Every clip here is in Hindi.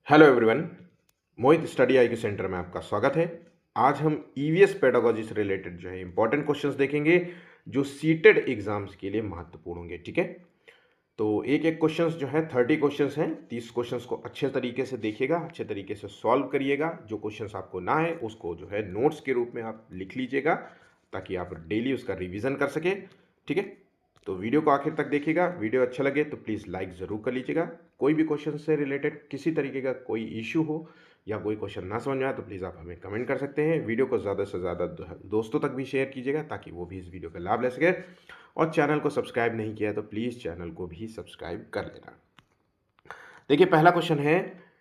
Hello everyone. मोहित स्टडी आई के सेंटर में आपका स्वागत है। आज हम ईवीएस पेडागोजी से रिलेटेड जो है इंपॉर्टेंट क्वेश्चंस देखेंगे जो सीटेड एग्जाम्स के लिए महत्वपूर्ण होंगे। ठीक है, तो एक एक क्वेश्चंस जो है 30 क्वेश्चंस हैं। 30 क्वेश्चंस को अच्छे तरीके से देखिएगा, अच्छे तरीके से सॉल्व करिएगा। जो क्वेश्चंस आपको ना है उसको जो है नोट्स के रूप में आप लिख लीजिएगा ताकि आप डेली उसका रिवीजन कर सके। ठीक है, तो वीडियो को आखिर तक देखिएगा। वीडियो अच्छा लगे तो प्लीज़ लाइक ज़रूर कर लीजिएगा। कोई भी क्वेश्चन से रिलेटेड किसी तरीके का कोई इशू हो या कोई क्वेश्चन ना समझ में आए तो प्लीज़ आप हमें कमेंट कर सकते हैं। वीडियो को ज़्यादा से ज़्यादा दोस्तों तक भी शेयर कीजिएगा ताकि वो भी इस वीडियो का लाभ ले सके। और चैनल को सब्सक्राइब नहीं किया तो प्लीज़ चैनल को भी सब्सक्राइब कर लेना। देखिए, पहला क्वेश्चन है,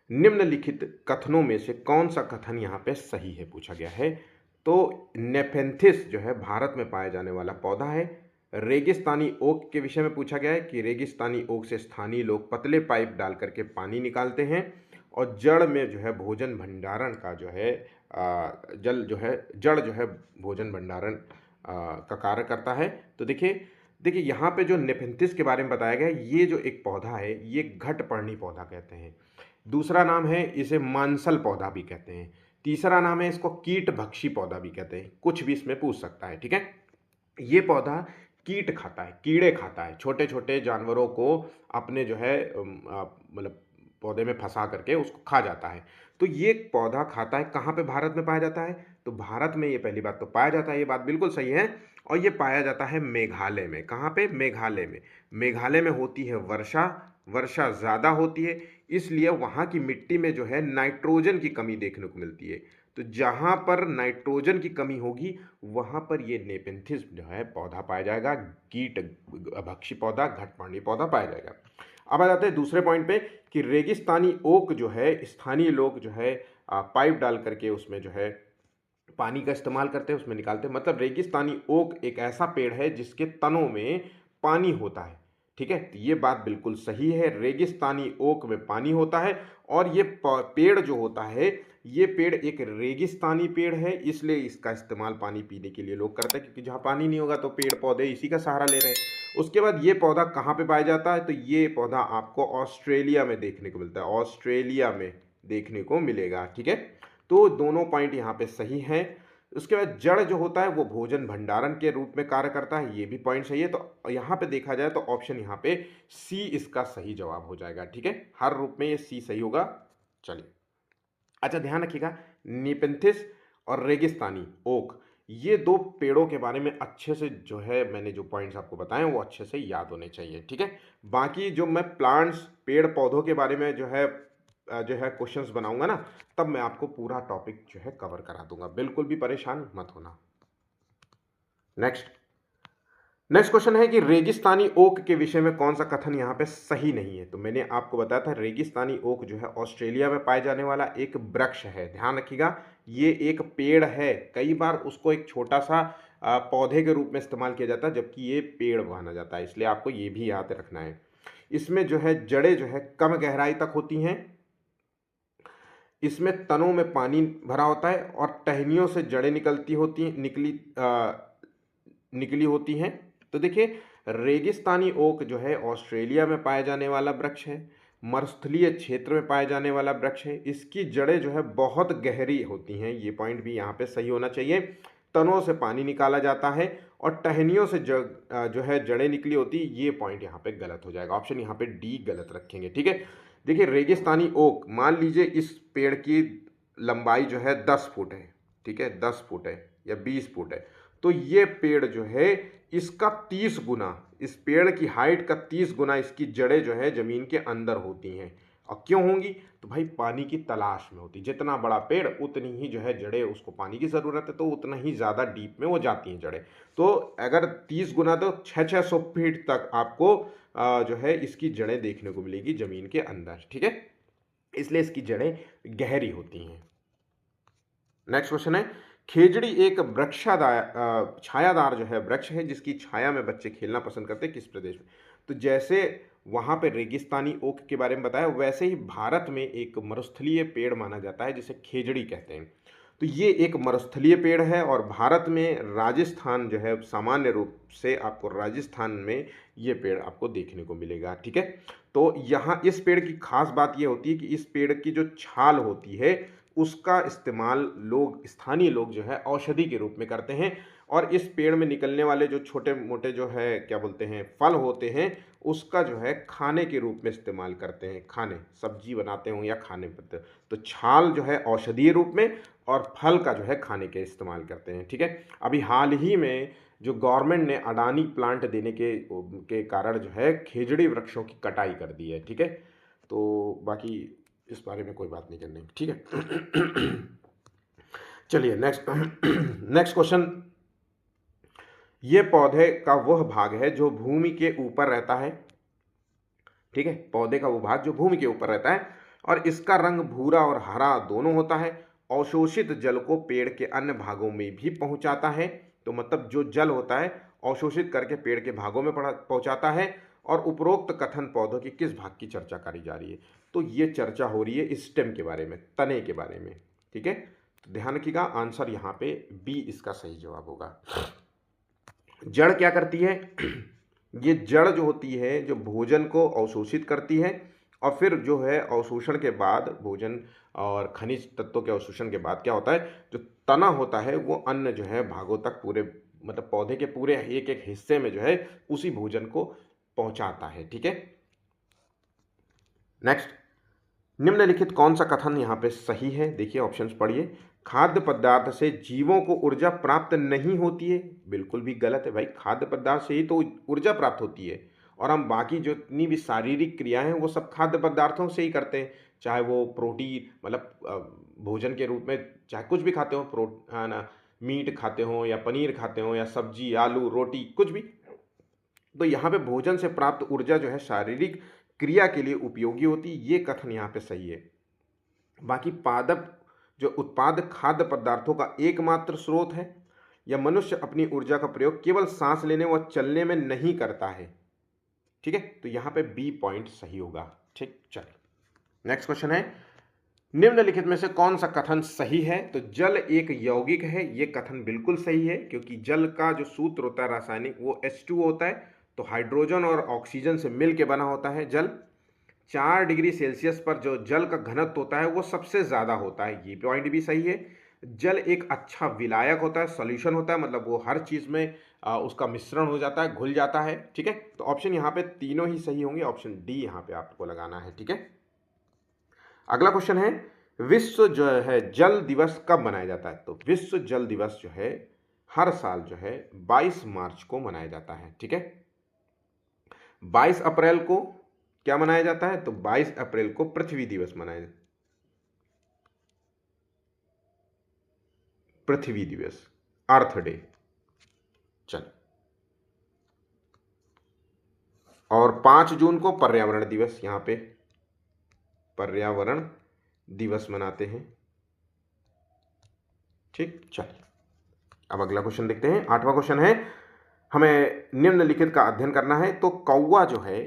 निम्नलिखित कथनों में से कौन सा कथन यहाँ पे सही है पूछा गया है। तो नेपेंथिस जो है भारत में पाया जाने वाला पौधा है। रेगिस्तानी ओक के विषय में पूछा गया है कि रेगिस्तानी ओक से स्थानीय लोग पतले पाइप डाल करके पानी निकालते हैं और जड़ में जो है भोजन भंडारण का जो है जड़ जो है भोजन भंडारण का कार्य करता है। तो देखिए यहाँ पे जो नेपेंथिस के बारे में बताया गया है, ये जो एक पौधा है ये घटपर्णी पौधा कहते हैं। दूसरा नाम है इसे मांसल पौधा भी कहते हैं। तीसरा नाम है इसको कीट भक्षी पौधा भी कहते हैं। कुछ भी इसमें पूछ सकता है। ठीक है, ये पौधा कीट खाता है, कीड़े खाता है, छोटे छोटे जानवरों को अपने जो है मतलब पौधे में फंसा करके उसको खा जाता है। तो ये पौधा खाता है। कहाँ पे भारत में पाया जाता है? तो भारत में ये पहली बात तो पाया जाता है, ये बात बिल्कुल सही है। और ये पाया जाता है मेघालय में। कहाँ पे? मेघालय में। मेघालय में होती है वर्षा, वर्षा ज़्यादा होती है, इसलिए वहाँ की मिट्टी में जो है नाइट्रोजन की कमी देखने को मिलती है। तो जहाँ पर नाइट्रोजन की कमी होगी वहाँ पर ये नेपेंथिस जो है पौधा पाया जाएगा। कीट भक्षी पौधा, घटपर्णी पौधा पाया जाएगा। अब आ जाते हैं दूसरे पॉइंट पे कि रेगिस्तानी ओक जो है स्थानीय लोग जो है पाइप डाल करके उसमें जो है पानी का इस्तेमाल करते हैं, उसमें निकालते हैं। मतलब रेगिस्तानी ओक एक ऐसा पेड़ है जिसके तनों में पानी होता है। ठीक है, तो ये बात बिल्कुल सही है। रेगिस्तानी ओक में पानी होता है और ये पेड़ जो होता है, ये पेड़ एक रेगिस्तानी पेड़ है, इसलिए इसका इस्तेमाल पानी पीने के लिए लोग करते हैं, क्योंकि जहाँ पानी नहीं होगा तो पेड़ पौधे इसी का सहारा ले रहे हैं। उसके बाद ये पौधा कहाँ पे पाया जाता है? तो ये पौधा आपको ऑस्ट्रेलिया में देखने को मिलता है। ऑस्ट्रेलिया में देखने को मिलेगा। ठीक है, तो दोनों पॉइंट यहाँ पे सही हैं। उसके बाद जड़ जो होता है वो भोजन भंडारण के रूप में कार्य करता है, ये भी पॉइंट सही है। तो यहाँ पे देखा जाए तो ऑप्शन यहाँ पे सी इसका सही जवाब हो जाएगा। ठीक है, हर रूप में ये सी सही होगा। चलिए, अच्छा ध्यान रखिएगा, निपेंथिस और रेगिस्तानी ओक, ये दो पेड़ों के बारे में अच्छे से जो है मैंने जो पॉइंट्स आपको बताए वो अच्छे से याद होने चाहिए। ठीक है, बाकी जो मैं प्लांट्स पेड़ पौधों के बारे में जो है क्वेश्चंस बनाऊंगा ना, तब मैं आपको पूरा टॉपिक जो है कवर करा दूंगा। बिल्कुल भी परेशान मत होना। नेक्स्ट नेक्स्ट क्वेश्चन है कि रेगिस्तानी ओक के विषय में कौन सा कथन यहाँ पे सही नहीं है। तो मैंने आपको बताया था रेगिस्तानी ओक जो है ऑस्ट्रेलिया में पाए जाने वाला एक वृक्ष है। ध्यान रखिएगा, ये एक पेड़ है। कई बार उसको एक छोटा सा पौधे के रूप में इस्तेमाल किया जाता है, जबकि ये पेड़ माना जाता है, इसलिए आपको ये भी याद रखना है। इसमें जो है जड़ें जो है कम गहराई तक होती हैं, इसमें तनों में पानी भरा होता है और टहनियों से जड़ें निकली होती हैं। तो देखिए, रेगिस्तानी ओक जो है ऑस्ट्रेलिया में पाया जाने वाला वृक्ष है, मरुस्थलीय क्षेत्र में पाए जाने वाला वृक्ष है। इसकी जड़ें जो है बहुत गहरी होती हैं, ये पॉइंट भी यहाँ पे सही होना चाहिए। तनों से पानी निकाला जाता है और टहनियों से जो है जड़ें निकली होती, ये पॉइंट यहाँ पे गलत हो जाएगा। ऑप्शन यहाँ पे डी गलत रखेंगे। ठीक है, देखिए रेगिस्तानी ओक, मान लीजिए इस पेड़ की लंबाई जो है 10 फुट है। ठीक है, 10 फुट है या 20 फुट है, तो ये पेड़ जो है इसका 30 गुना, इस पेड़ की हाइट का 30 गुना इसकी जड़ें जो है जमीन के अंदर होती हैं। और क्यों होंगी? तो भाई पानी की तलाश में होती। जितना बड़ा पेड़ उतनी ही जो है जड़ें, उसको पानी की ज़रूरत है तो उतना ही ज़्यादा डीप में वो जाती हैं जड़ें। तो अगर 30 गुना तो 600 फीट तक आपको जो है इसकी जड़ें देखने को मिलेगी ज़मीन के अंदर। ठीक है, इसलिए इसकी जड़ें गहरी होती हैं। नेक्स्ट क्वेश्चन है, खेजड़ी एक छायादार जो है वृक्ष है जिसकी छाया में बच्चे खेलना पसंद करते हैं, किस प्रदेश में? तो जैसे वहाँ पे रेगिस्तानी ओक के बारे में बताया, वैसे ही भारत में एक मरुस्थलीय पेड़ माना जाता है जिसे खेजड़ी कहते हैं। तो ये एक मरुस्थलीय पेड़ है और भारत में राजस्थान जो है सामान्य रूप से आपको राजस्थान में ये पेड़ आपको देखने को मिलेगा, ठीक है। तो यहाँ इस पेड़ की खास बात ये होती है कि इस पेड़ की जो छाल होती है उसका इस्तेमाल लोग, स्थानीय लोग जो है औषधि के रूप में करते हैं और इस पेड़ में निकलने वाले जो छोटे मोटे जो है क्या बोलते हैं फल होते हैं उसका जो है खाने के रूप में इस्तेमाल करते हैं, खाने सब्जी बनाते हो या खाने पड़ते। तो छाल जो है औषधीय रूप में और फल का जो है खाने के इस्तेमाल करते हैं, ठीक है। अभी हाल ही में जो गवर्नमेंट ने अडानी प्लांट देने के कारण जो है खेजड़ी वृक्षों की कटाई कर दी है, ठीक है। तो बाकी इस बारे में कोई बात नहीं करनी, ठीक है। चलिए नेक्स्ट नेक्स्ट क्वेश्चन। ये पौधे का वह भाग है जो भूमि के ऊपर रहता है, ठीक है। पौधे का वो भाग जो भूमि के ऊपर रहता है और इसका रंग भूरा और हरा दोनों होता है। अवशोषित जल को पेड़ के अन्य भागों में भी पहुंचाता है। तो मतलब जो जल होता है अवशोषित करके पेड़ के भागों में पहुंचाता है। और उपरोक्त कथन पौधों की किस भाग की चर्चा करी जा रही है? तो ये चर्चा हो रही है स्टेम के बारे में, तने के बारे में, ठीक है। तो ध्यान रखिएगा आंसर यहाँ पे बी इसका सही जवाब होगा। जड़ क्या करती है? ये जड़ जो होती है जो भोजन को अवशोषित करती है और फिर जो है अवशोषण के बाद भोजन और खनिज तत्वों के अवशोषण के बाद क्या होता है, जो तना होता है वो अन्य जो है भागों तक पूरे मतलब पौधे के पूरे एक एक हिस्से में जो है उसी भोजन को पहुंचाता है, ठीक है। नेक्स्ट, निम्नलिखित कौन सा कथन यहाँ पे सही है? देखिए ऑप्शंस पढ़िए। खाद्य पदार्थ से जीवों को ऊर्जा प्राप्त नहीं होती है, बिल्कुल भी गलत है भाई। खाद्य पदार्थ से ही तो ऊर्जा प्राप्त होती है और हम बाकी जितनी भी शारीरिक क्रियाएं हैं वो सब खाद्य पदार्थों से ही करते हैं, चाहे वो प्रोटीन मतलब भोजन के रूप में चाहे कुछ भी खाते हो, है ना, मीट खाते हो या पनीर खाते हो या सब्जी आलू रोटी कुछ भी। तो यहाँ पे भोजन से प्राप्त ऊर्जा जो है शारीरिक क्रिया के लिए उपयोगी होती, ये कथन यहाँ पे सही है। बाकी पादप जो उत्पाद खाद्य पदार्थों का एकमात्र स्रोत है या मनुष्य अपनी ऊर्जा का प्रयोग केवल सांस लेने व चलने में नहीं करता है, ठीक है। तो यहाँ पे बी पॉइंट सही होगा, ठीक। चलिए नेक्स्ट क्वेश्चन है, निम्नलिखित में से कौन सा कथन सही है? तो जल एक यौगिक है, ये कथन बिल्कुल सही है क्योंकि जल का जो सूत्र होता है रासायनिक वो H2O होता है। तो हाइड्रोजन और ऑक्सीजन से मिल के बना होता है जल। 4 डिग्री सेल्सियस पर जो जल का घनत्व होता है वो सबसे ज़्यादा होता है, ये पॉइंट भी सही है। जल एक अच्छा विलायक होता है, सॉल्यूशन होता है, मतलब वो हर चीज़ में उसका मिश्रण हो जाता है, घुल जाता है, ठीक है। तो ऑप्शन यहाँ पे तीनों ही सही होंगे, ऑप्शन डी यहाँ पे आपको लगाना है, ठीक है। अगला क्वेश्चन है, विश्व जो है जल दिवस कब मनाया जाता है? तो विश्व जल दिवस जो है हर साल जो है 22 मार्च को मनाया जाता है, ठीक है। 22 अप्रैल को क्या मनाया जाता है? तो 22 अप्रैल को पृथ्वी दिवस मनाया जाता है, पृथ्वी दिवस, अर्थ डे। चल, और 5 जून को पर्यावरण दिवस, यहां पे पर्यावरण दिवस मनाते हैं, ठीक। चलिए अब अगला क्वेश्चन देखते हैं। 8वां क्वेश्चन है, हमें निम्नलिखित का अध्ययन करना है। तो कौवा जो है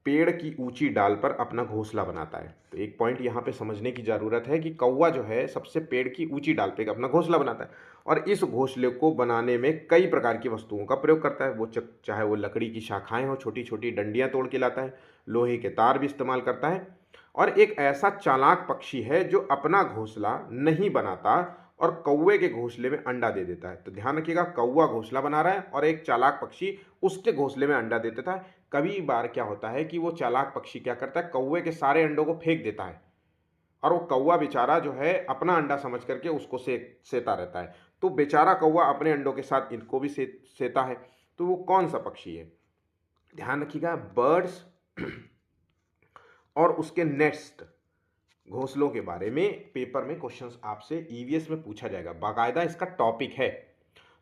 पेड़ की ऊंची डाल पर अपना घोंसला बनाता है। तो एक पॉइंट यहाँ पे समझने की ज़रूरत है कि कौवा जो है सबसे पेड़ की ऊंची डाल पे अपना घोंसला बनाता है और इस घोंसले को बनाने में कई प्रकार की वस्तुओं का प्रयोग करता है। वो चाहे वो लकड़ी की शाखाएं हो, छोटी छोटी डंडियाँ तोड़ के लाता है, लोहे के तार भी इस्तेमाल करता है और एक ऐसा चालाक पक्षी है जो अपना घोंसला नहीं बनाता और कौवे के घोंसले में अंडा दे देता है। तो ध्यान रखिएगा, कौवा घोंसला बना रहा है और एक चालाक पक्षी उसके घोंसले में अंडा दे देता है। कभी बार क्या होता है कि वो चालाक पक्षी क्या करता है, कौवे के सारे अंडों को फेंक देता है और वो कौवा बेचारा जो है अपना अंडा समझ करके उसको सेता रहता है। तो बेचारा कौवा अपने अंडों के साथ इनको भी सेता है। तो वो कौन सा पक्षी है? ध्यान रखिएगा, बर्ड्स और उसके नेस्ट घोंसलों के बारे में पेपर में क्वेश्चंस आपसे ईवीएस में पूछा जाएगा, बाकायदा इसका टॉपिक है।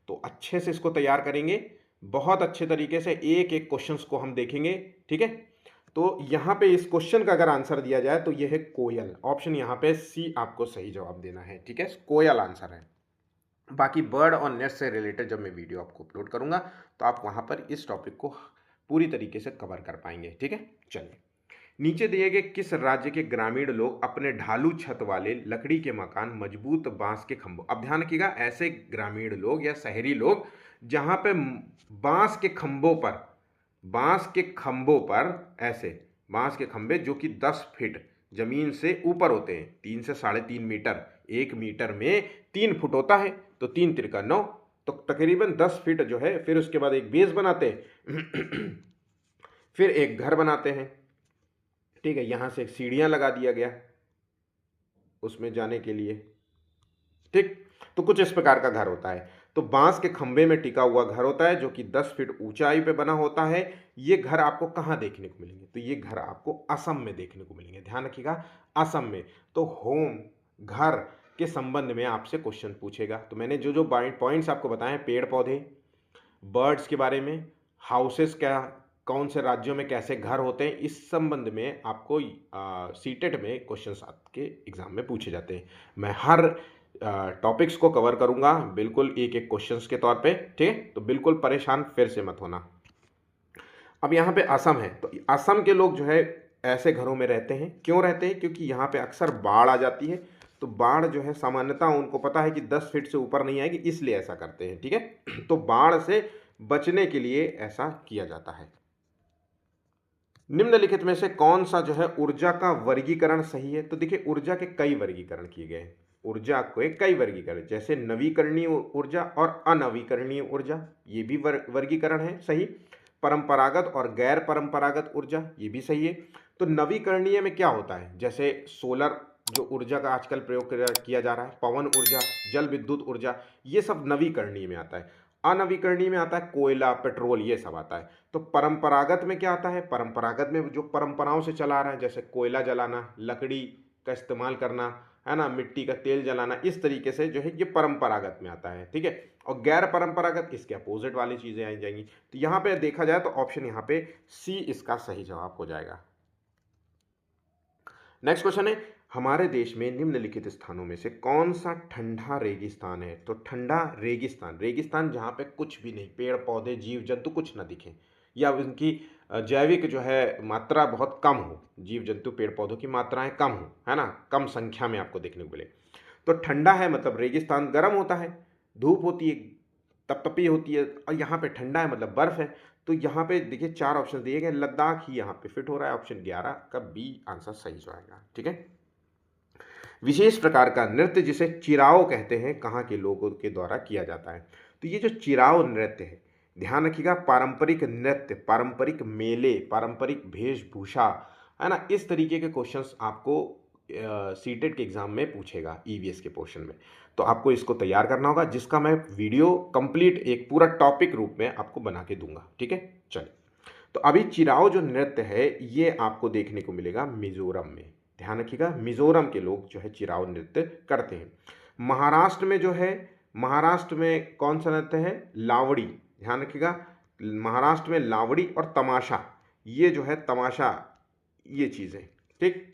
तो अच्छे से इसको तैयार करेंगे, बहुत अच्छे तरीके से एक एक क्वेश्चंस को हम देखेंगे, ठीक है। तो यहाँ पे इस क्वेश्चन का अगर आंसर दिया जाए तो यह है कोयल। ऑप्शन यहाँ पे सी आपको सही जवाब देना है, ठीक है, कोयल आंसर है। बाकी बर्ड और नेस्ट से रिलेटेड जब मैं वीडियो आपको अपलोड करूंगा तो आप वहाँ पर इस टॉपिक को पूरी तरीके से कवर कर पाएंगे, ठीक है। चलिए नीचे दिए गए किस राज्य के ग्रामीण लोग अपने ढालू छत वाले लकड़ी के मकान मजबूत बांस के खंभों, अब ध्यान रखिएगा, ऐसे ग्रामीण लोग या शहरी लोग जहां पे बांस के खंभों पर, बांस के खंभों पर, ऐसे बांस के खंभे जो कि 10 फीट जमीन से ऊपर होते हैं, 3 से 3.5 मीटर, 1 मीटर में 3 फुट होता है, तो 3 × 3 = 9, तो तकरीबन 10 फीट जो है। फिर उसके बाद एक बेस बनाते हैं फिर एक घर बनाते हैं, ठीक है, यहां से सीढ़ियां लगा दिया गया उसमें जाने के लिए, ठीक। तो कुछ इस प्रकार का घर होता है, तो बांस के खंभे में टिका हुआ घर होता है जो कि 10 फीट ऊंचाई पे बना होता है। ये घर आपको कहाँ देखने को मिलेंगे? तो ये घर आपको असम में देखने को मिलेंगे, ध्यान रखिएगा, असम में। तो होम, घर के संबंध में आपसे क्वेश्चन पूछेगा। तो मैंने जो जो पॉइंट्स आपको बताए, पेड़ पौधे, बर्ड्स के बारे में, हाउसेस क्या, कौन से राज्यों में कैसे घर होते हैं, इस संबंध में आपको सीटेट में क्वेश्चंस आपके एग्जाम में पूछे जाते हैं। मैं हर टॉपिक्स को कवर करूंगा बिल्कुल एक एक क्वेश्चंस के तौर पे, ठीक है, तो बिल्कुल परेशान फिर से मत होना। अब यहाँ पे असम है, तो असम के लोग जो है ऐसे घरों में रहते हैं। क्यों रहते हैं? क्योंकि यहाँ पे अक्सर बाढ़ आ जाती है, तो बाढ़ जो है सामान्यतः उनको पता है कि 10 फीट से ऊपर नहीं आएगी, इसलिए ऐसा करते हैं, ठीक है। तो बाढ़ से बचने के लिए ऐसा किया जाता है। निम्नलिखित में से कौन सा जो है ऊर्जा का वर्गीकरण सही है? तो देखिए, ऊर्जा के कई वर्गीकरण किए गए हैं, ऊर्जा के कई वर्गीकरण, जैसे नवीकरणीय ऊर्जा और अनवीकरणीय ऊर्जा, ये भी वर्गीकरण है सही। परंपरागत और गैर परंपरागत ऊर्जा, ये भी सही है। तो नवीकरणीय में क्या होता है? जैसे सोलर जो ऊर्जा का आजकल प्रयोग किया जा रहा है, पवन ऊर्जा, जल विद्युत ऊर्जा, ये सब नवीकरणीय में आता है। अनवीकरणीय में आता है कोयला, पेट्रोल, ये सब आता है। तो परंपरागत में क्या आता है? परंपरागत में जो परंपराओं से चला आ रहा है, जैसे कोयला जलाना, लकड़ी का इस्तेमाल करना, है ना, मिट्टी का तेल जलाना, इस तरीके से जो है ये परंपरागत में आता है, ठीक है। और गैर परंपरागत इसके अपोजिट वाली चीजें आ जाएंगी। तो यहाँ पे देखा जाए तो ऑप्शन यहाँ पे सी इसका सही जवाब हो जाएगा। नेक्स्ट क्वेश्चन है, हमारे देश में निम्नलिखित स्थानों में से कौन सा ठंडा रेगिस्तान है? तो ठंडा रेगिस्तान, रेगिस्तान जहाँ पे कुछ भी नहीं, पेड़ पौधे जीव जंतु कुछ ना दिखे, या उनकी जैविक जो है मात्रा बहुत कम हो, जीव जंतु पेड़ पौधों की मात्राएं कम हो, है ना, कम संख्या में आपको देखने को मिले। तो ठंडा है मतलब रेगिस्तान गर्म होता है, धूप होती है, तपतपी होती है, और यहाँ पे ठंडा है मतलब बर्फ है। तो यहाँ पे देखिए 4 ऑप्शन दिए गए, लद्दाख ही यहाँ पे फिट हो रहा है, ऑप्शन 11 का बी आंसर सही जाएगा, ठीक है। विशेष प्रकार का नृत्य जिसे चिराओ कहते हैं, कहाँ के लोगों के द्वारा किया जाता है? तो ये जो चिराओ नृत्य है, ध्यान रखिएगा, पारंपरिक नृत्य, पारंपरिक मेले, पारंपरिक वेशभूषा, है ना, इस तरीके के क्वेश्चंस आपको सीटेट के एग्जाम में पूछेगा, ईवीएस के पोर्शन में। तो आपको इसको तैयार करना होगा, जिसका मैं वीडियो कंप्लीट एक पूरा टॉपिक रूप में आपको बना के दूंगा, ठीक है। चलिए, तो अभी चिराओ जो नृत्य है ये आपको देखने को मिलेगा मिजोरम में, ध्यान रखिएगा, मिजोरम के लोग जो है चिराओ नृत्य करते हैं। महाराष्ट्र में जो है, महाराष्ट्र में कौन सा नृत्य है? लावड़ी, ध्यान रखिएगा, महाराष्ट्र में लावड़ी और तमाशा, ये जो है तमाशा, ये चीजें, ठीक।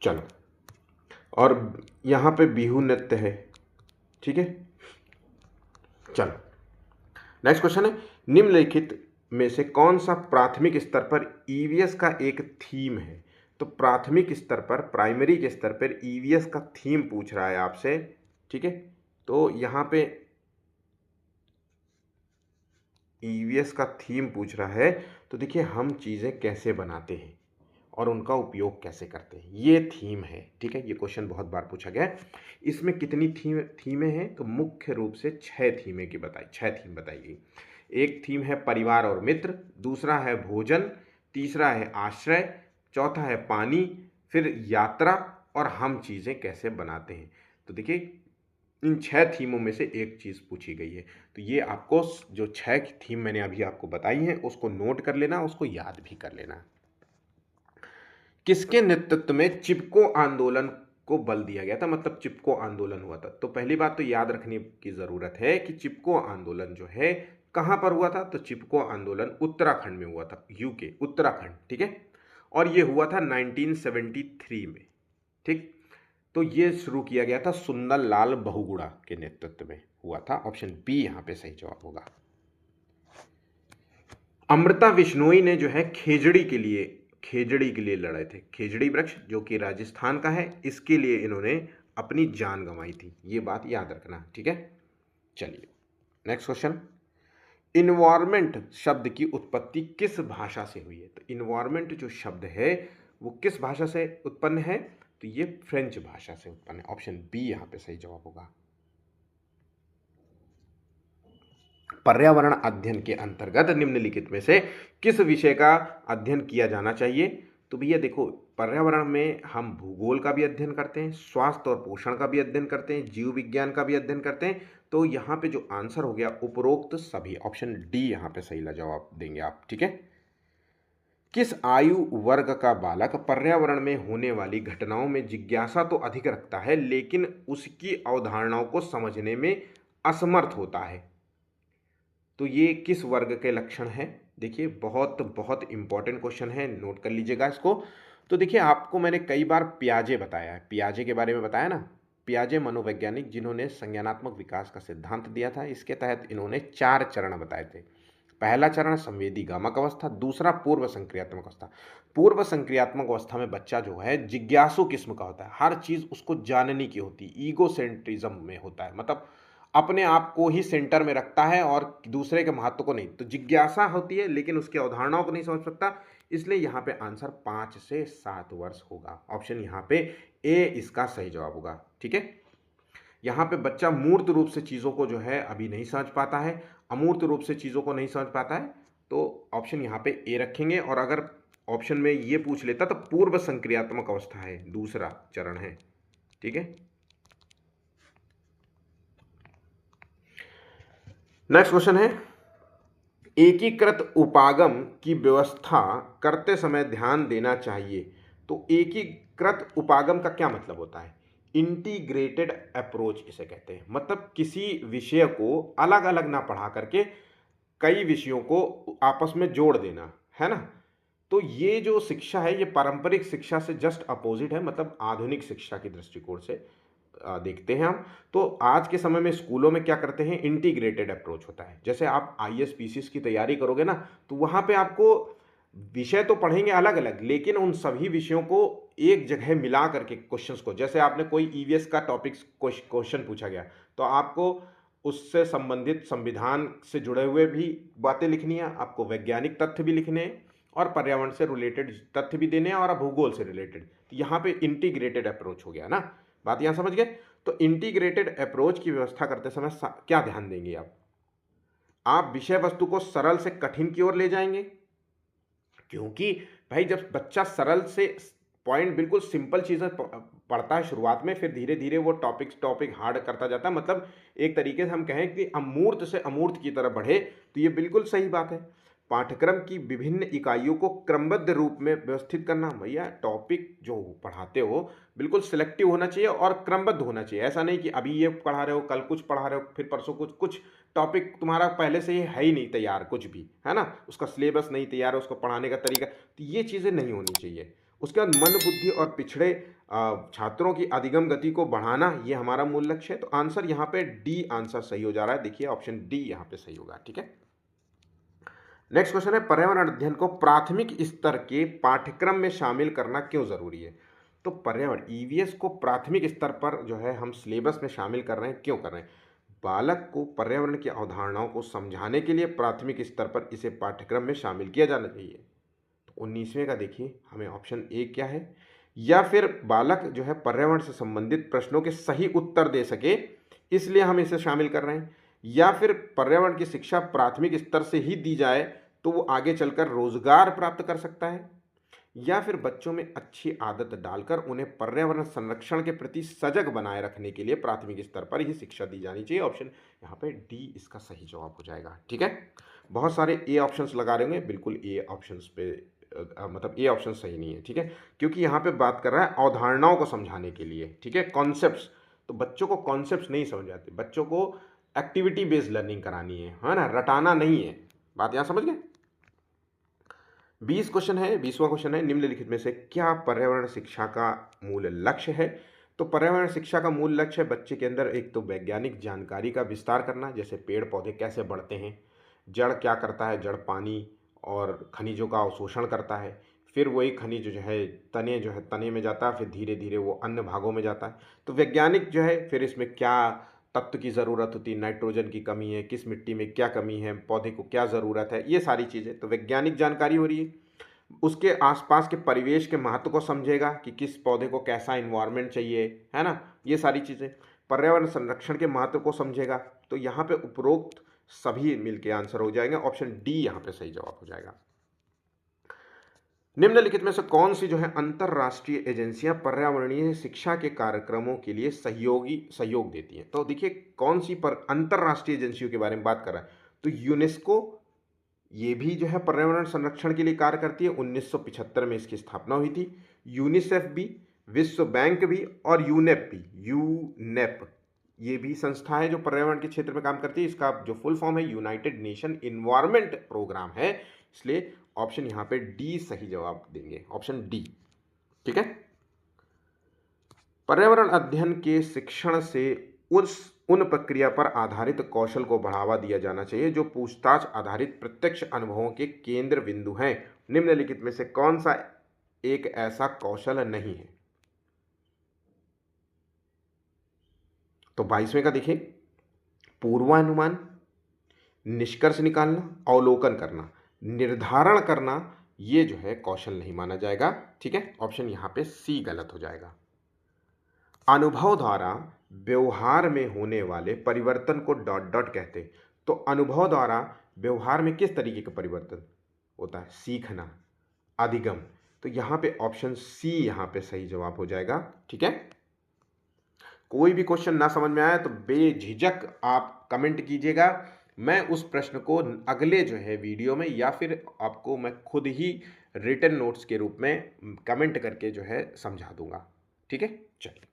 चलो, और यहाँ पे बिहू नृत्य है, ठीक है। चलो, नेक्स्ट क्वेश्चन है, निम्नलिखित में से कौन सा प्राथमिक स्तर पर ईवीएस का एक थीम है? तो प्राथमिक स्तर पर, प्राइमरी के स्तर पर ईवीएस का थीम पूछ रहा है आपसे, ठीक है। तो यहाँ पे ईवीएस का थीम पूछ रहा है, तो देखिए हम चीज़ें कैसे बनाते हैं और उनका उपयोग कैसे करते हैं, ये थीम है, ठीक है। ये क्वेश्चन बहुत बार पूछा गया है। इसमें कितनी थीमें हैं? तो मुख्य रूप से 6 थीमें की बताई, 6 थीम बताई गई। एक थीम है परिवार और मित्र, दूसरा है भोजन, तीसरा है आश्रय, चौथा है पानी, फिर यात्रा, और हम चीज़ें कैसे बनाते हैं। तो देखिए इन 6 थीमों में से एक चीज़ पूछी गई है। तो ये आपको जो 6 थीम मैंने अभी आपको बताई हैं उसको नोट कर लेना, उसको याद भी कर लेना। किसके नेतृत्व में चिपको आंदोलन को बल दिया गया था, मतलब चिपको आंदोलन हुआ था? तो पहली बात तो याद रखने की जरूरत है कि चिपको आंदोलन जो है कहां पर हुआ था? तो चिपको आंदोलन उत्तराखंड में हुआ था, यूके, उत्तराखंड, ठीक है। और ये हुआ था 1973 में, ठीक। तो ये शुरू किया गया था सुंदर लाल बहुगुणा के नेतृत्व में हुआ था। ऑप्शन बी यहाँ पे सही जवाब होगा। अमृता विश्नोई ने जो है खेजड़ी के लिए लड़े थे। खेजड़ी वृक्ष जो कि राजस्थान का है, इसके लिए इन्होंने अपनी जान गंवाई थी। ये बात याद रखना, ठीक है। चलिए नेक्स्ट क्वेश्चन। इन्वायरमेंट शब्द की उत्पत्ति किस भाषा से हुई है? तो इन्वायरमेंट जो शब्द है वो किस भाषा से उत्पन्न है? तो ये फ्रेंच भाषा से उत्पन्न है। ऑप्शन बी यहाँ पे सही जवाब होगा। पर्यावरण अध्ययन के अंतर्गत निम्नलिखित में से किस विषय का अध्ययन किया जाना चाहिए? तो भैया देखो, पर्यावरण में हम भूगोल का भी अध्ययन करते हैं, स्वास्थ्य और पोषण का भी अध्ययन करते हैं, जीव विज्ञान का भी अध्ययन करते हैं। तो यहाँ पे जो आंसर हो गया उपरोक्त सभी, ऑप्शन डी यहाँ पे सही जवाब देंगे आप, ठीक है। किस आयु वर्ग का बालक पर्यावरण में होने वाली घटनाओं में जिज्ञासा तो अधिक रखता है लेकिन उसकी अवधारणाओं को समझने में असमर्थ होता है? तो ये किस वर्ग के लक्षण हैं? देखिए बहुत बहुत इंपॉर्टेंट क्वेश्चन है, नोट कर लीजिएगा इसको। तो देखिए आपको मैंने कई बार पियाजे बताया है, पियाजे के बारे में बताया ना। पियाजे मनोवैज्ञानिक जिन्होंने संज्ञानात्मक विकास का सिद्धांत दिया था, इसके तहत इन्होंने 4 चरण बताए थे। पहला चरण संवेदी गामक अवस्था, दूसरा पूर्व संक्रियात्मक अवस्था। पूर्व संक्रियात्मक अवस्था में बच्चा जो है जिज्ञासु किस्म का होता है, हर चीज़ उसको जानने की होती है, ईगोसेंट्रिज्म में होता है, मतलब अपने आप को ही सेंटर में रखता है और दूसरे के महत्व को नहीं। तो जिज्ञासा होती है लेकिन उसकी अवधारणाओं को नहीं समझ सकता, इसलिए यहाँ पे आंसर 5 से 7 वर्ष होगा। ऑप्शन यहाँ पे ए इसका सही जवाब होगा, ठीक है। यहाँ पे बच्चा मूर्त रूप से चीज़ों को जो है अभी नहीं समझ पाता है, अमूर्त रूप से चीज़ों को नहीं समझ पाता है, तो ऑप्शन यहाँ पे ए रखेंगे। और अगर ऑप्शन में ये पूछ लेता तो पूर्व संक्रियात्मक अवस्था है, दूसरा चरण है, ठीक है। नेक्स्ट क्वेश्चन है, एकीकृत उपागम की व्यवस्था करते समय ध्यान देना चाहिए। तो एकीकृत उपागम का क्या मतलब होता है? इंटीग्रेटेड अप्रोच इसे कहते हैं, मतलब किसी विषय को अलग अलग ना पढ़ा करके कई विषयों को आपस में जोड़ देना, है ना। तो ये जो शिक्षा है ये पारंपरिक शिक्षा से जस्ट अपोजिट है, मतलब आधुनिक शिक्षा की दृष्टिकोण से देखते हैं हम। तो आज के समय में स्कूलों में क्या करते हैं, इंटीग्रेटेड अप्रोच होता है। जैसे आप आईएएस पीसीएस की तैयारी करोगे ना, तो वहाँ पे आपको विषय तो पढ़ेंगे अलग अलग, लेकिन उन सभी विषयों को एक जगह मिला करके क्वेश्चंस को, जैसे आपने कोई ईवीएस का टॉपिक क्वेश्चन पूछा गया तो आपको उससे संबंधित संविधान से जुड़े हुए भी बातें लिखनी है, आपको वैज्ञानिक तथ्य भी लिखने हैं और पर्यावरण से रिलेटेड तथ्य भी देने हैं और भूगोल से रिलेटेड। तो यहाँ पे इंटीग्रेटेड अप्रोच हो गया ना, बात यहाँ समझ गए। तो इंटीग्रेटेड अप्रोच की व्यवस्था करते समय क्या ध्यान देंगे आप विषय वस्तु को सरल से कठिन की ओर ले जाएंगे, क्योंकि भाई जब बच्चा सरल से पॉइंट बिल्कुल सिंपल चीज़ें पढ़ता है शुरुआत में, फिर धीरे धीरे वो टॉपिक हार्ड करता जाता है, मतलब एक तरीके से हम कहें कि अमूर्त से अमूर्त की तरफ बढ़े, तो ये बिल्कुल सही बात है। पाठ्यक्रम की विभिन्न इकाइयों को क्रमबद्ध रूप में व्यवस्थित करना, भैया टॉपिक जो पढ़ाते हो बिल्कुल सिलेक्टिव होना चाहिए और क्रमबद्ध होना चाहिए। ऐसा नहीं कि अभी ये पढ़ा रहे हो, कल कुछ पढ़ा रहे हो, फिर परसों कुछ टॉपिक तुम्हारा पहले से ही है ही नहीं तैयार, कुछ भी है ना, उसका सिलेबस नहीं तैयार है, उसको पढ़ाने का तरीका, तो ये चीज़ें नहीं होनी चाहिए। उसके बाद मन बुद्धि और पिछड़े छात्रों की अधिगम गति को बढ़ाना, ये हमारा मूल लक्ष्य है। तो आंसर यहाँ पे डी आंसर सही हो जा रहा है, देखिए ऑप्शन डी यहाँ पे सही होगा, ठीक है। नेक्स्ट क्वेश्चन है, पर्यावरण अध्ययन को प्राथमिक स्तर के पाठ्यक्रम में शामिल करना क्यों जरूरी है? तो पर्यावरण ईवीएस को प्राथमिक स्तर पर जो है हम सिलेबस में शामिल कर रहे हैं, क्यों कर रहे हैं? बालक को पर्यावरण की अवधारणाओं को समझाने के लिए प्राथमिक स्तर पर इसे पाठ्यक्रम में शामिल किया जाना चाहिए। तो 19वें का देखिए हमें ऑप्शन ए क्या है, या फिर बालक जो है पर्यावरण से संबंधित प्रश्नों के सही उत्तर दे सके इसलिए हम इसे शामिल कर रहे हैं, या फिर पर्यावरण की शिक्षा प्राथमिक स्तर से ही दी जाए तो वो आगे चलकर रोजगार प्राप्त कर सकता है, या फिर बच्चों में अच्छी आदत डालकर उन्हें पर्यावरण संरक्षण के प्रति सजग बनाए रखने के लिए प्राथमिक स्तर पर ही शिक्षा दी जानी चाहिए। ऑप्शन यहाँ पे डी इसका सही जवाब हो जाएगा, ठीक है। बहुत सारे ए ऑप्शंस लगा रहे होंगे, बिल्कुल ए ऑप्शंस पे मतलब ए ऑप्शन सही नहीं है, ठीक है, क्योंकि यहाँ पे बात कर रहा है अवधारणाओं को समझाने के लिए, ठीक है, कॉन्सेप्ट्स। तो बच्चों को कॉन्सेप्ट्स नहीं समझ आते, बच्चों को एक्टिविटी बेस्ड लर्निंग करानी है ना, रटाना नहीं है। बात यहाँ समझ गए। 20वां क्वेश्चन है, निम्नलिखित में से क्या पर्यावरण शिक्षा का मूल लक्ष्य है? तो पर्यावरण शिक्षा का मूल लक्ष्य है बच्चे के अंदर एक तो वैज्ञानिक जानकारी का विस्तार करना, जैसे पेड़ पौधे कैसे बढ़ते हैं, जड़ क्या करता है, जड़ पानी और खनिजों का अवशोषण करता है, फिर वही खनिज जो है तने में जाता है, फिर धीरे धीरे वो अन्य भागों में जाता है। तो वैज्ञानिक जो है फिर इसमें क्या तत्व की ज़रूरत होती है, नाइट्रोजन की कमी है, किस मिट्टी में क्या कमी है, पौधे को क्या ज़रूरत है, ये सारी चीज़ें तो वैज्ञानिक जानकारी हो रही है। उसके आसपास के परिवेश के महत्व को समझेगा कि किस पौधे को कैसा इन्वायरमेंट चाहिए, है ना, ये सारी चीज़ें। पर्यावरण संरक्षण के महत्व को समझेगा। तो यहाँ पे उपरोक्त सभी मिलके आंसर हो जाएंगे। ऑप्शन डी यहाँ पे सही जवाब हो जाएगा। निम्नलिखित में से कौन सी जो है अंतर्राष्ट्रीय एजेंसियां पर्यावरणीय शिक्षा के कार्यक्रमों के लिए सहयोग देती हैं? तो देखिए कौन सी पर अंतर्राष्ट्रीय एजेंसियों के बारे में बात कर रहा है। तो यूनेस्को, ये भी जो है पर्यावरण संरक्षण के लिए कार्य करती है। 1975 में इसकी स्थापना हुई थी। यूनिसेफ भी, विश्व बैंक भी और यूनेप भी, यूनेप ये भी संस्था है जो पर्यावरण के क्षेत्र में काम करती है। इसका जो फुल फॉर्म है यूनाइटेड नेशन इन्वायरमेंट प्रोग्राम है। इसलिए ऑप्शन यहाँ पे डी सही जवाब देंगे, ऑप्शन डी। ठीक है। पर्यावरण अध्ययन के शिक्षण से उन प्रक्रिया पर आधारित कौशल को बढ़ावा दिया जाना चाहिए जो पूछताछ आधारित प्रत्यक्ष अनुभवों के केंद्र बिंदु हैं। निम्नलिखित में से कौन सा एक ऐसा कौशल नहीं है? तो 22वें का देखिए, पूर्वानुमान, निष्कर्ष निकालना, अवलोकन करना, निर्धारण करना, ये जो है कौशल नहीं माना जाएगा। ठीक है, ऑप्शन यहां पे सी गलत हो जाएगा। अनुभव द्वारा व्यवहार में होने वाले परिवर्तन को डॉट डॉट कहते हैं। तो अनुभव द्वारा व्यवहार में किस तरीके का परिवर्तन होता है? सीखना, अधिगम। तो यहां पे ऑप्शन सी यहां पे सही जवाब हो जाएगा। ठीक है। कोई भी क्वेश्चन ना समझ में आया तो बेझिझक आप कमेंट कीजिएगा। मैं उस प्रश्न को अगले जो है वीडियो में या फिर आपको मैं खुद ही रिटन नोट्स के रूप में कमेंट करके जो है समझा दूंगा। ठीक है। चलिए,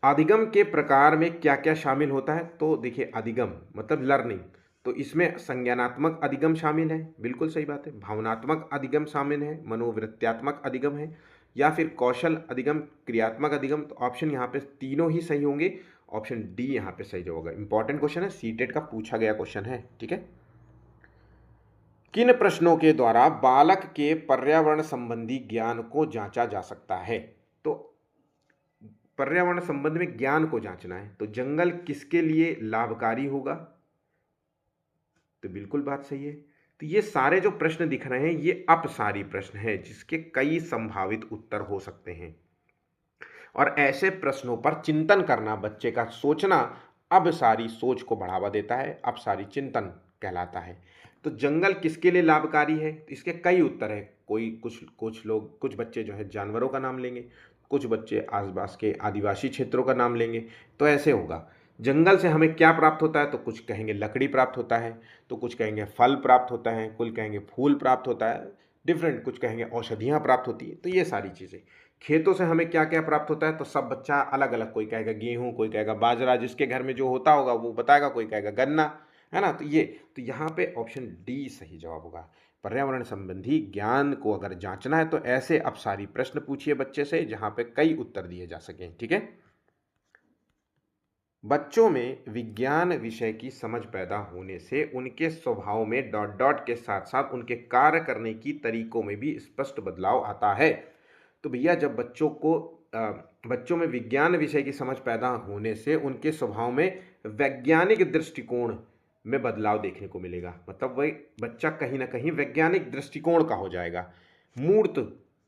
अधिगम के प्रकार में क्या क्या शामिल होता है? तो देखिए, अधिगम मतलब लर्निंग, तो इसमें संज्ञानात्मक अधिगम शामिल है, बिल्कुल सही बात है। भावनात्मक अधिगम शामिल है, मनोवृत्त्यात्मक अधिगम है, या फिर कौशल अधिगम, क्रियात्मक अधिगम। तो ऑप्शन यहाँ पे तीनों ही सही होंगे। ऑप्शन डी यहाँ पे सही होगा। इंपॉर्टेंट क्वेश्चन है, सीटेट का पूछा गया क्वेश्चन है। ठीक है। किन प्रश्नों के द्वारा बालक के पर्यावरण संबंधी ज्ञान को जांचा जा सकता है? तो पर्यावरण संबंध में ज्ञान को जांचना है, तो जंगल किसके लिए लाभकारी होगा? तो बिल्कुल बात सही है। तो ये सारे जो प्रश्न दिख रहे हैं ये अपसारी प्रश्न है जिसके कई संभावित उत्तर हो सकते हैं। और ऐसे प्रश्नों पर चिंतन करना, बच्चे का सोचना अब सारी सोच को बढ़ावा देता है, अब सारी चिंतन कहलाता है। तो जंगल किसके लिए लाभकारी है? तो इसके कई उत्तर है। कुछ बच्चे जो है जानवरों का नाम लेंगे, कुछ बच्चे आसपास के आदिवासी क्षेत्रों का नाम लेंगे। तो ऐसे होगा। जंगल से हमें क्या प्राप्त होता है? तो कुछ कहेंगे लकड़ी प्राप्त होता है, तो कुछ कहेंगे फल प्राप्त होता है, कुछ कहेंगे फूल प्राप्त होता है, डिफरेंट, कुछ कहेंगे औषधियाँ प्राप्त होती है। तो ये सारी चीज़ें। खेतों से हमें क्या क्या प्राप्त होता है? तो सब बच्चा अलग अलग, कोई कहेगा गेहूं, कोई कहेगा बाजरा, जिसके घर में जो होता होगा वो बताएगा, कोई कहेगा गन्ना, है ना। तो यहाँ पे ऑप्शन डी सही जवाब होगा। पर्यावरण संबंधी ज्ञान को अगर जांचना है तो ऐसे अपसारी प्रश्न पूछिए बच्चे से जहाँ पे कई उत्तर दिए जा सकें। ठीक है। बच्चों में विज्ञान विषय की समझ पैदा होने से उनके स्वभाव में डॉट डॉट के साथ साथ उनके कार्य करने की तरीकों में भी स्पष्ट बदलाव आता है। तो भैया जब बच्चों में विज्ञान विषय की समझ पैदा होने से उनके स्वभाव में वैज्ञानिक दृष्टिकोण में बदलाव देखने को मिलेगा। मतलब वही बच्चा कहीं ना कहीं वैज्ञानिक दृष्टिकोण का हो जाएगा, मूर्त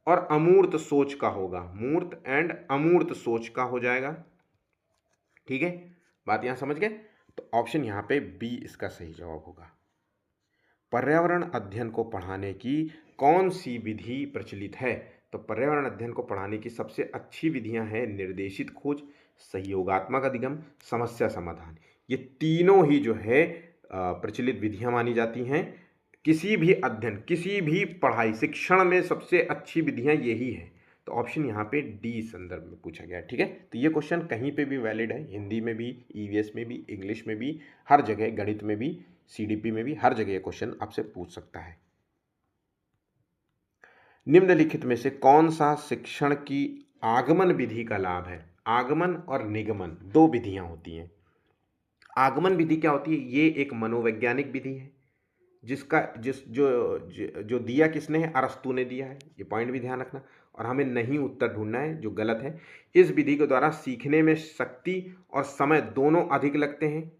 और अमूर्त सोच का होगा, मूर्त एंड अमूर्त सोच का हो जाएगा। ठीक है, बात यहां समझ गए? तो ऑप्शन यहां पे बी इसका सही जवाब होगा। पर्यावरण अध्ययन को पढ़ाने की कौन सी विधि प्रचलित है? तो पर्यावरण अध्ययन को पढ़ाने की सबसे अच्छी विधियां हैं निर्देशित खोज, सहयोगात्मक अधिगम, समस्या समाधान। ये तीनों ही जो है प्रचलित विधियां मानी जाती हैं। किसी भी अध्ययन, किसी भी पढ़ाई, शिक्षण में सबसे अच्छी विधियां यही हैं। तो ऑप्शन यहाँ पे डी संदर्भ में पूछा गया है। ठीक है। तो ये क्वेश्चन कहीं पे भी वैलिड है, हिंदी में भी, ईवीएस में भी, इंग्लिश में भी, हर जगह, गणित में भी, सीडीपी में भी, हर जगह ये क्वेश्चन आपसे पूछ सकता है। निम्नलिखित में से कौन सा शिक्षण की आगमन विधि का लाभ है। आगमन और निगमन दो विधियां होती हैं। आगमन विधि क्या होती है? ये एक मनोवैज्ञानिक विधि है जिसका जिस जो जो दिया किसने है? अरस्तू ने दिया है। ये पॉइंट भी ध्यान रखना। और हमें नहीं उत्तर ढूंढना है जो गलत है। इस विधि के द्वारा सीखने में शक्ति और समय दोनों अधिक लगते हैं।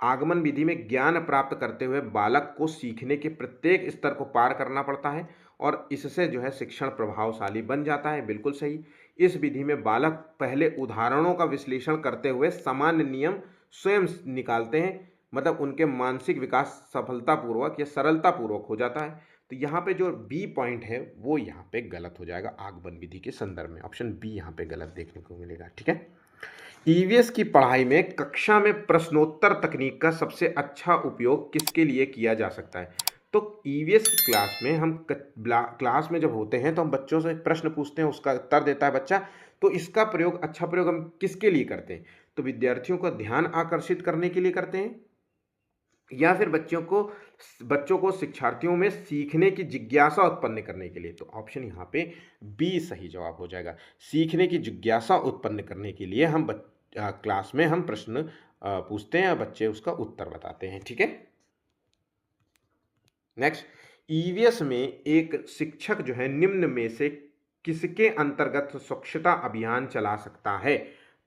आगमन विधि में ज्ञान प्राप्त करते हुए बालक को सीखने के प्रत्येक स्तर को पार करना पड़ता है और इससे जो है शिक्षण प्रभावशाली बन जाता है। बिल्कुल सही। इस विधि में बालक पहले उदाहरणों का विश्लेषण करते हुए सामान्य नियम स्वयं निकालते हैं, मतलब उनके मानसिक विकास सफलतापूर्वक या सरलतापूर्वक हो जाता है। तो यहाँ पे जो बी पॉइंट है वो यहाँ पे गलत हो जाएगा आगमन विधि के संदर्भ में। ऑप्शन बी यहाँ पे गलत देखने को मिलेगा। ठीक है। ईवीएस की पढ़ाई में कक्षा में प्रश्नोत्तर तकनीक का सबसे अच्छा उपयोग किसके लिए किया जा सकता है? तो ईवीएस की क्लास में हम क्लास में जब होते हैं तो हम बच्चों से प्रश्न पूछते हैं, उसका उत्तर देता है बच्चा। तो इसका प्रयोग, अच्छा प्रयोग हम किसके लिए करते हैं? तो विद्यार्थियों का ध्यान आकर्षित करने के लिए करते हैं या फिर बच्चों को शिक्षार्थियों में सीखने की जिज्ञासा उत्पन्न करने के लिए? तो ऑप्शन यहाँ पे बी सही जवाब हो जाएगा। सीखने की जिज्ञासा उत्पन्न करने के लिए हम क्लास में हम प्रश्न पूछते हैं, बच्चे उसका उत्तर बताते हैं। ठीक है। नेक्स्ट, ईवीएस में एक शिक्षक जो है निम्न में से किसके अंतर्गत स्वच्छता अभियान चला सकता है?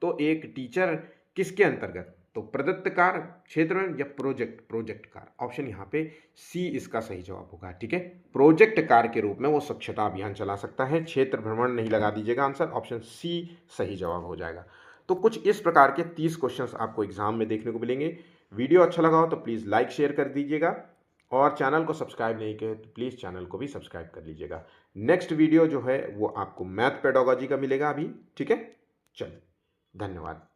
तो एक टीचर किसके अंतर्गत? तो प्रदत्त कार्य क्षेत्र में या प्रोजेक्ट कार्य? ऑप्शन यहाँ पे सी इसका सही जवाब होगा। ठीक है। प्रोजेक्ट कार्य के रूप में वो स्वच्छता अभियान चला सकता है। क्षेत्र भ्रमण नहीं लगा दीजिएगा आंसर। ऑप्शन सी सही जवाब हो जाएगा। तो कुछ इस प्रकार के 30 क्वेश्चंस आपको एग्जाम में देखने को मिलेंगे। वीडियो अच्छा लगा हो तो प्लीज़ लाइक शेयर कर दीजिएगा और चैनल को सब्सक्राइब नहीं किया तो प्लीज़ चैनल को भी सब्सक्राइब कर लीजिएगा। नेक्स्ट वीडियो जो है वो आपको मैथ पेडागोजी का मिलेगा अभी। ठीक है। चलिए, धन्यवाद।